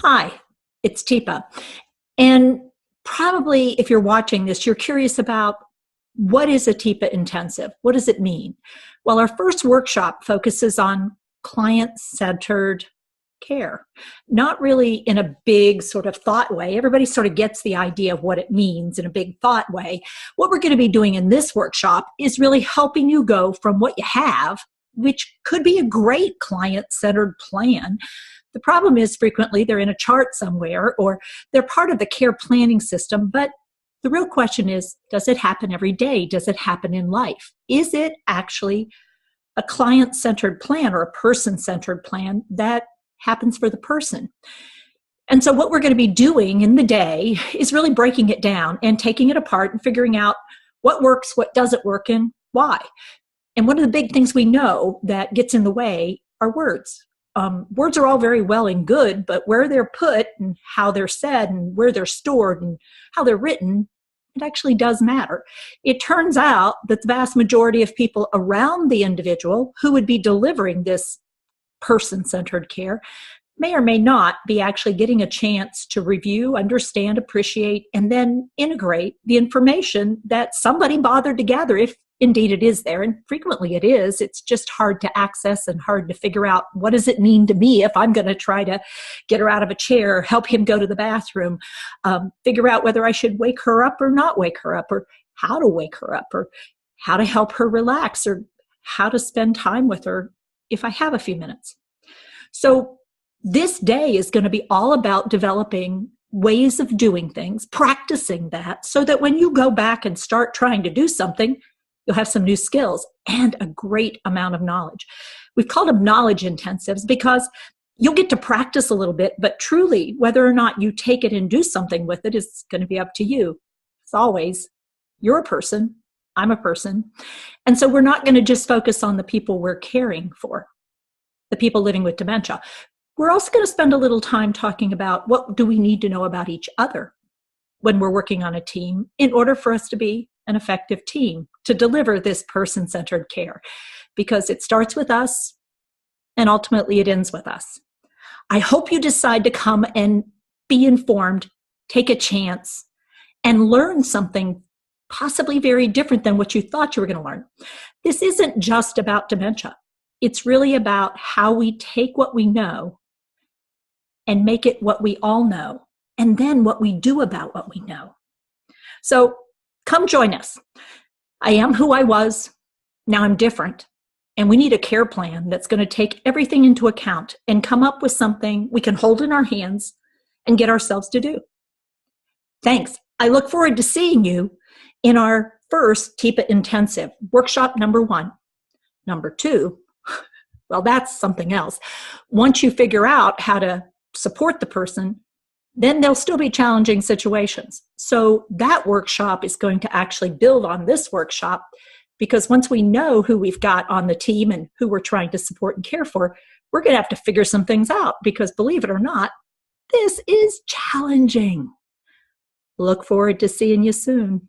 Hi, it's Teepa. And probably if you're watching this, you're curious about what is a Teepa intensive? What does it mean? Well, our first workshop focuses on client-centered care, not really in a big sort of thought way. Everybody sort of gets the idea of what it means in a big thought way. What we're going to be doing in this workshop is really helping you go from what you have, which could be a great client-centered plan. The problem is frequently they're in a chart somewhere or they're part of the care planning system, but the real question is, does it happen every day? Does it happen in life? Is it actually a client-centered plan or a person-centered plan that happens for the person? And so what we're going to be doing in the day is really breaking it down and taking it apart and figuring out what works, what doesn't work, and why. And one of the big things we know that gets in the way are words. Words are all very well and good, but where they're put and how they're said and where they're stored and how they're written, it actually does matter. It turns out that the vast majority of people around the individual who would be delivering this person-centered care may or may not be actually getting a chance to review, understand, appreciate, and then integrate the information that somebody bothered to gather, if indeed it is there. And frequently it is. It's just hard to access and hard to figure out, what does it mean to me if I'm going to try to get her out of a chair, help him go to the bathroom, figure out whether I should wake her up or not wake her up, or how to wake her up, or how to help her relax, or how to spend time with her if I have a few minutes. So this day is going to be all about developing ways of doing things, practicing that, so that when you go back and start trying to do something, you'll have some new skills and a great amount of knowledge. We've called them knowledge intensives because you'll get to practice a little bit, but truly, whether or not you take it and do something with it is going to be up to you. As always, you're a person, I'm a person. And so we're not going to just focus on the people we're caring for, the people living with dementia. We're also going to spend a little time talking about what do we need to know about each other when we're working on a team in order for us to be an effective team to deliver this person-centered care, because it starts with us and ultimately it ends with us. I hope you decide to come and be informed, take a chance, and learn something possibly very different than what you thought you were going to learn. This isn't just about dementia. It's really about how we take what we know and make it what we all know, and then what we do about what we know. So come join us. I am who I was. Now I'm different. And we need a care plan that's going to take everything into account and come up with something we can hold in our hands and get ourselves to do. Thanks. I look forward to seeing you in our first Teepa Intensive, workshop number 1. Number 2, well, that's something else. Once you figure out how to support the person, then there'll still be challenging situations. So that workshop is going to actually build on this workshop, because once we know who we've got on the team and who we're trying to support and care for, we're going to have to figure some things out, because believe it or not, this is challenging. Look forward to seeing you soon.